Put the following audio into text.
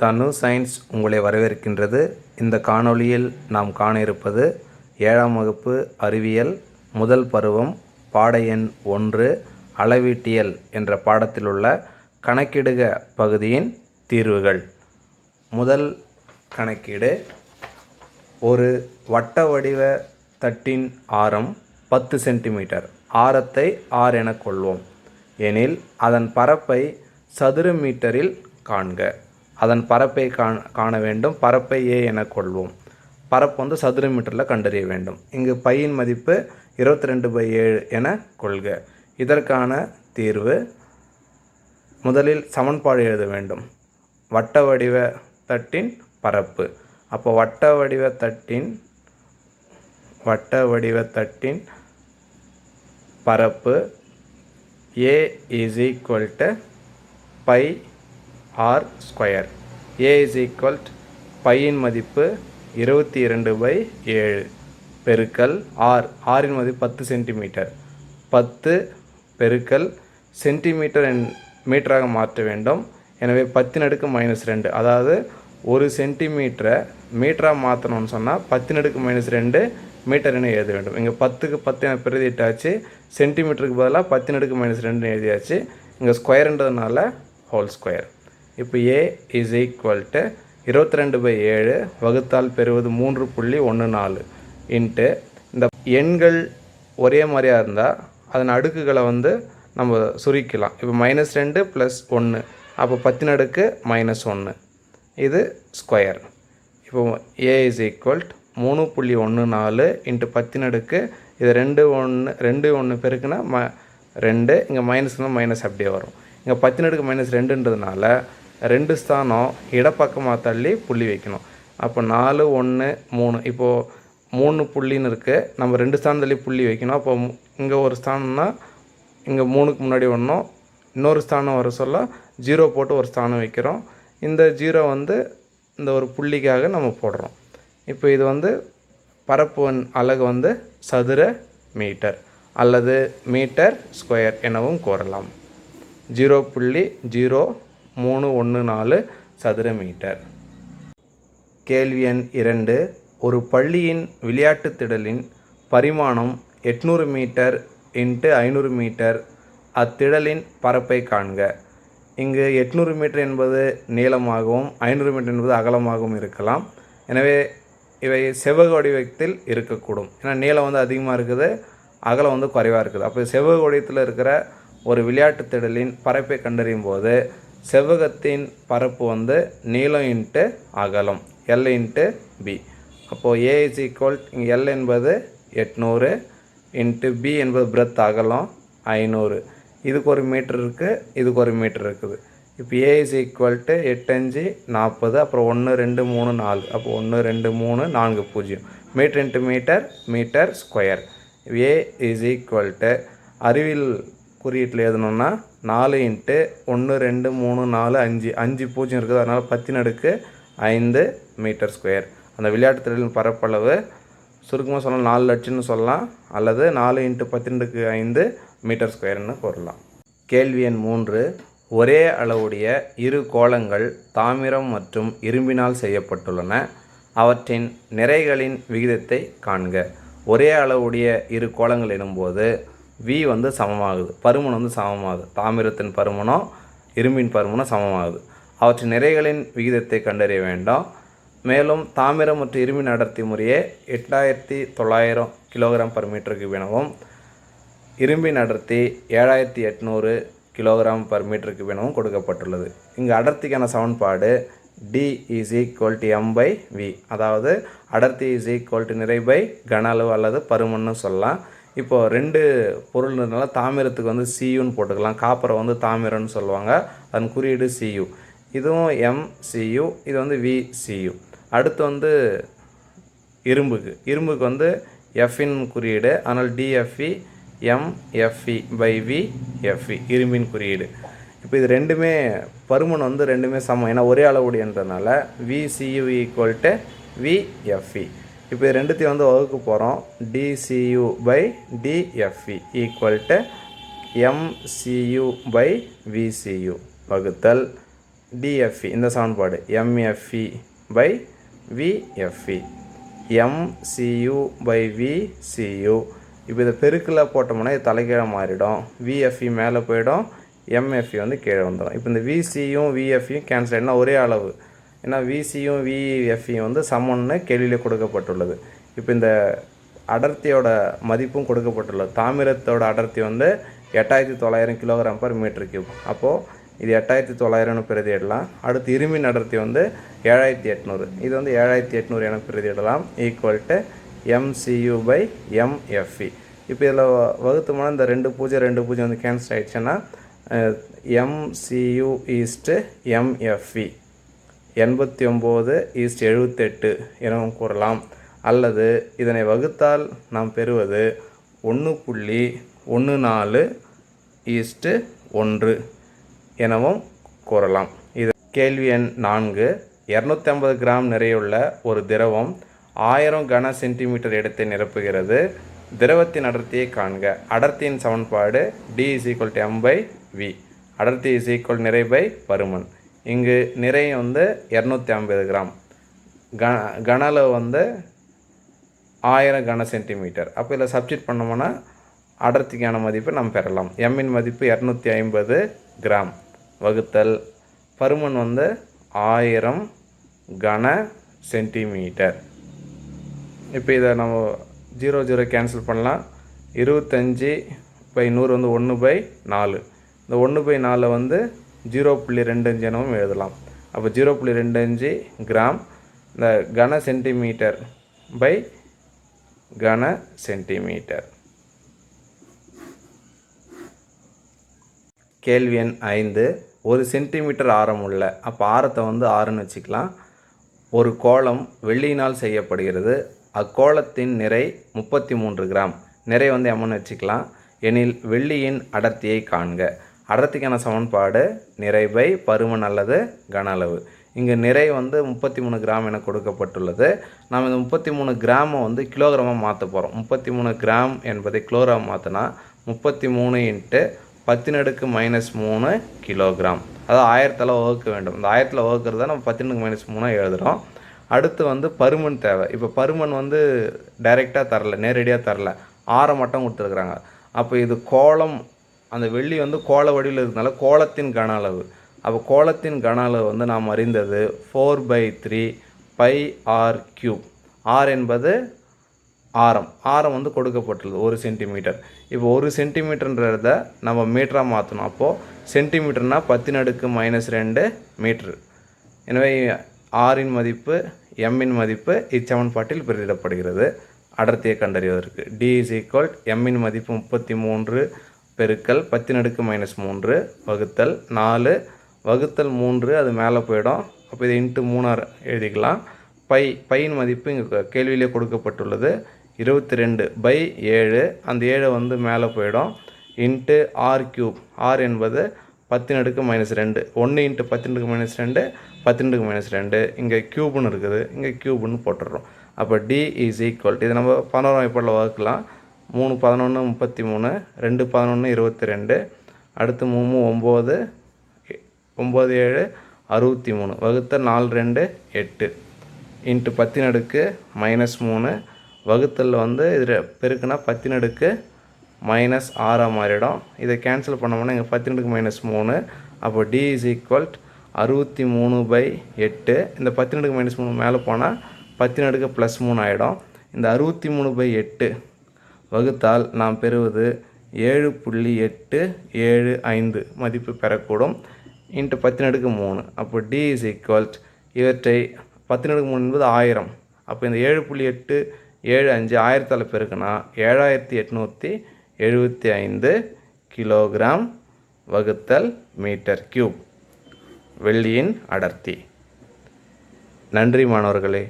தனு science உங்களை வரவேற்கின்றது. இந்த காணொளியில் நாம் காண இருப்பது 7ஆம் வகுப்பு அறிவியல் முதல் பருவம் பாட எண் 1 அளவீட்டியல் என்ற பாடத்தில் உள்ள கணக்கிடுக பகுதியின் தீர்வுகள். முதல் கணக்கீடு, ஒரு வட்ட வடிவ தட்டின் ஆரம் 10 சென்டிமீட்டர். ஆரத்தை r என கொள்வோம் எனில் அதன் பரப்பை சதுர மீட்டரில் காண்க. அதன் பரப்பை காண வேண்டும். பரப்பை a என கொள்வோம். பரப்பு சதுர மீட்டரில் கண்டறிய வேண்டும். இங்கு பையின் மதிப்பு 22/7 என கொள்க. இதற்கான தீர்வு, முதலில் சமன்பாடு எழுத வேண்டும். வட்ட வடிவ தட்டின் பரப்பு. அப்போ வட்ட வடிவ தட்டின் பரப்பு a is equal to pi r square. a is equal to பையின் மதிப்பு 22/7 பெருக்கல் r இன் மதிப்பு 10 சென்டிமீட்டர். 10 பெருக்கல் சென்டிமீட்டர் மீட்டராக மாற்ற வேண்டும். எனவே 10⁻², அதாவது 1 சென்டிமீட்டரை மீட்டராக மாற்றணும்னு சொன்னால் 10⁻² மீட்டர் என எழுத வேண்டும். இங்கே 10க்கு 10 என பிரதிட்டாச்சு. சென்டிமீட்டருக்கு பதிலாக 10⁻² எழுதியாச்சு. இங்கே ஸ்கொயர்ன்றதுனால ஹோல் ஸ்கொயர். இப்போ a is equal to 22/7 வகுத்தால் பெறுவது 3.14 இன்ட்டு இந்த எண்கள் ஒரே மாதிரியாக இருந்தால் அதன் அடுக்குகளை நம்ம சுருக்கலாம். இப்போ -2 + 1, அப்போ 10⁻−1 இது ஸ்கொயர். இப்போ a is equal to 3.14 into 10 இது 2 பெருக்குனா 2, இங்கே மைனஸ் அப்படியே வரும். இங்கே 10⁻²ன்றதுனால 2 ஸ்தானம் இடப்பக்கமாக தள்ளி புள்ளி வைக்கணும். அப்போ 4, 1, 3, இப்போது 3 புள்ளின்னு இருக்குது. நம்ம 2 ஸ்தானம் தள்ளி புள்ளி வைக்கணும். அப்போ இங்கே ஒரு ஸ்தானம்னா இங்கே 3க்கு முன்னாடி ஒன்றும், இன்னொரு ஸ்தானம் வர சொல்ல 0 போட்டு ஒரு ஸ்தானம் வைக்கிறோம். இந்த 0 இந்த ஒரு புள்ளிக்காக நம்ம போடுறோம். இப்போ இது பரப்பு அலகு சதுர மீட்டர் அல்லது மீட்டர் ஸ்கொயர் எனவும் கூறலாம். 0.0314 சதுர மீட்டர். கேள்வி எண் 2, ஒரு பள்ளியின் விளையாட்டு திடலின் பரிமாணம் 800 மீட்டர் × 500 மீட்டர். அத்திடலின் பரப்பை காண்க. இங்கு 800 மீட்டர் என்பது நீளமாகவும் 500 மீட்டர் என்பது அகலமாகவும் இருக்கலாம். எனவே இவை செவ்வக வடிவத்தில் இருக்கக்கூடும். ஏன்னா நீளம் அதிகமாக இருக்குது, அகலம் குறைவாக இருக்குது. அப்போ செவ்வக வடிவத்தில் இருக்கிற ஒரு விளையாட்டு திடலின் பரப்பை கண்டறியும் போது செவ்வகத்தின் பரப்பு நீளம் × அகலம் L × B. அப்போது a is equal, இங்கே L என்பது 800 × B என்பது பிரெத் அகலம் 500. இதுக்கு ஒரு மீட்டர் இருக்குது, இதுக்கு ஒரு மீட்டர் இருக்குது. இப்போ a is equal to 8×5 40, அப்புறம் 1, 2, 3, 4, அப்போ 1, 2, 3, 4, 0. Metre × metre, metre square. a is equal to அறிவியல் குறியீட்டில் எழுதணும்னா 4 × 1, 2, 3, 4, 5, 5 0 இருக்குது. அதனால் 10⁻5 மீட்டர் ஸ்கொயர். அந்த விளையாட்டு திடலின் பரப்பளவு சுருக்கமாக சொன்னால் 4 லட்சம்னு சொல்லலாம், அல்லது 4 × 10⁻5 மீட்டர் ஸ்கொயர்னு கூறலாம். கேள்வி எண் 3, ஒரே அளவுடைய இரு கோளங்கள் தாமிரம் மற்றும் இரும்பினால் செய்யப்பட்டுள்ளன. அவற்றின் நிறைகளின் விகிதத்தை காண்க. ஒரே அளவுடைய இரு கோளங்கள் எனும்போது v சமமாகுது, பருமன் சமமாகுது. தாமிரத்தின் பருமனும் இரும்பின் பருமனும் சமமாகுது. அவற்றின் நிறைகளின் விகிதத்தை கண்டறிய வேண்டும். மேலும் தாமிரம் மற்றும் இரும்பின் அடர்த்தி முறையே 8900 kg/m³ எனவும் இரும்பின் அடர்த்தி 7800 kg/m³ எனவும் கொடுக்கப்பட்டுள்ளது. இங்கு அடர்த்திக்கான சமன்பாடு d is equal to m/v, அதாவது அடர்த்தி is equal to நிறை கன அளவு அல்லது பருமன்னு சொல்லலாம். இப்போது 2 பொருள்னால தாமிரத்துக்கு Cuன்னு போட்டுக்கலாம். காப்பரை தாமிரம்னு சொல்லுவாங்க, அதன் குறியீடு Cu. இதுவும் MCu, இது VCu. அடுத்து இரும்புக்கு Fன் குறியீடு, அதனால் DFe MFe/VFe இரும்பின் குறியீடு. இப்போ இது ரெண்டுமே பருமன் ரெண்டுமே சமம், ஏன்னா ஒரே அளவுடையன்றதுனால VCu = VFe. இப்போ இது ரெண்டுத்தையும் வகுக்க போகிறோம். DCu/DFe = MCu/VCu வகுத்தல் டிஎஃப்இ இந்த சமன்பாடு எம்எஃப்இ பை விஎஃப்இ எம்சியு பை விசியு. இப்போ இதை பெருக்கில் போட்டோம்னா இது தலைகீழ மாறிடும். விஎஃப்இ மேலே போயிடும், எம்எஃப்இ வந்து கீழே வந்துடும். இப்போ இந்த விசியும் விஎஃப்இயும் கேன்சல் ஆகிடுனா ஒரே அளவு. ஏன்னா விசியும் விஎஃப்இயும் வந்து சமன்னு கேள்வியில் கொடுக்கப்பட்டுள்ளது. இப்போ இந்த அடர்த்தியோட மதிப்பும் கொடுக்கப்பட்டுள்ளது. தாமிரத்தோட அடர்த்தி வந்து 8900 kg/m3. அப்போது இது 8900 பிரதியிடலாம். அடுத்து இரும்பின் அடர்த்தி வந்து 7800, இது வந்து 7800 என பிரதியிடலாம். Equal to MCU by MFE. இப்போ இதில் வகுத்தோம்னா இந்த 2 0 வந்து கேன்சல் ஆகிடுச்சுன்னா MCU ஈஸ்ட்டு MFE 89:78 எனவும் கூறலாம். அல்லது இதனை வகுத்தால் நாம் பெறுவது 1.14:1 எனவும் கூறலாம். இது கேள்வி எண் 4. 250 கிராம் நிறையுள்ள ஒரு திரவம் 1000 கன சென்டிமீட்டர் இடத்தை நிரப்புகிறது. திரவத்தின் அடர்த்தியை காண்க. அடர்த்தியின் சமன்பாடு D = m/v. அடர்த்தி நிறை பை பருமன். இங்கு நிறை வந்து 250 கிராம், கன அளவு வந்து 1000 கன சென்டிமீட்டர். அப்போ இதில் சப்ஸ்டிட் பண்ணோம்னா அடர்த்திக்கான மதிப்பை நாம் பெறலாம். எம்மின் மதிப்பு 250 கிராம் வகுத்தல் பருமன் வந்து 1000 கன சென்டிமீட்டர். இப்போ இதை நம்ம 0 கேன்சல் பண்ணலாம். 25/100 வந்து 1/4. இந்த 1/4 வந்து 0.25 எனவும் எழுதலாம். அப்போ 0.25 கிராம். இந்த கன சென்டிமீட்டர் பை கன சென்டிமீட்டர். கேள்வி எண் 5. 1 சென்டிமீட்டர் ஆரம் உள்ள, அப்போ ஆரத்தை வந்து 6ன்னு வச்சுக்கலாம், ஒரு கோளம் வெள்ளியினால் செய்யப்படுகிறது. அக்கோளத்தின் நிறை 33 கிராம். நிறை வந்து எம்னு வச்சுக்கலாம். எனில் வெள்ளியின் அடர்த்தியை காண்க. அடர்த்திக்கான சமன்பாடு நிறை பை பருமன் அல்லது கன அளவு. இங்கே நிறை வந்து 33 கிராம் என கொடுக்கப்பட்டுள்ளது. நாம் இந்த 33 கிராமை வந்து கிலோகிராமாக மாற்ற போகிறோம். 33 கிராம் என்பதை கிலோகிராம் மாற்றினா 33 × 10⁻³ கிலோகிராம். அதாவது 1000 வகுக்க வேண்டும். இந்த 1000 வகுக்கிறத நம்ம 10⁻³ எழுதுகிறோம். அடுத்து வந்து பருமன் தேவை. இப்போ பருமன் வந்து டைரெக்டாக தரல, நேரடியாக தரல, ஆரம் மட்டும் கொடுத்துருக்குறாங்க. அப்போ இது கோளம், அந்த வெள்ளி வந்து கோள வடிவில் இருக்கிறதுனால கோளத்தின் கன அளவு. அப்போ கோளத்தின் கன அளவு வந்து நாம் அறிந்தது 4/3 πr³. ஆர் என்பது ஆரம். ஆரம் வந்து கொடுக்கப்பட்டுள்ளது 1 சென்டிமீட்டர். இப்போ 1 சென்டிமீட்டர்ன்றத நம்ம மீட்டராக மாற்றணும். அப்போது சென்டிமீட்டர்னால் 10⁻² மீட்ரு. எனவே ஆரின் மதிப்பு எம்மின் மதிப்பு இச்சமன்பாட்டில் பிரதியிடப்படுகிறது. அடர்த்தியை கண்டறிவதற்கு D = எம்மின் மதிப்பு 33 பெருக்கல் 10⁻³ வகுத்தல் 4 வகுத்தல் 3, அது மேலே போயிடும். அப்போ இது இன்ட்டு 3 எழுதிக்கலாம். பையின் மதிப்பு இங்கே கேள்வியிலே கொடுக்கப்பட்டுள்ளது 22/7. அந்த 7 வந்து மேலே போயிடும். Into r³. ஆர் என்பது 10⁻². 1 × 10⁻², 10⁻². இங்கே க்யூப்னு இருக்குது, இங்கே க்யூப்னு போட்டுடுறோம். அப்போ D = இது நம்ம 11 வாய்ப்பாடில் வகுக்கலாம். 3 11 33, 2 11 22, அடுத்து 3 9, 9 7 63 வகுத்தல் 4 2 8 இன்ட்டு 10⁻³ வகுத்தல் வந்து இதில் பெருக்குனா 10⁻⁻6 மாறிடும். இதை கேன்சல் பண்ணோம்னா இங்கே 10⁻³ அப்போ D = 63/8. இந்த 10⁻³ மேலே போனால் 10⁻+3 ஆகிடும். இந்த 63/8 வகுத்தால் நாம் பெறுவது 7.875 மதிப்பு பெறக்கூடும். இன்ட்டு 10⁻3. அப்போ D = இவற்றை 10⁻³ என்பது 1000. அப்போ இந்த 7.875 1000 பெருக்குனா 7875 கிலோகிராம் வகுத்தல் மீட்டர் கியூப் வெள்ளியின் அடர்த்தி. நன்றி மாணவர்களே.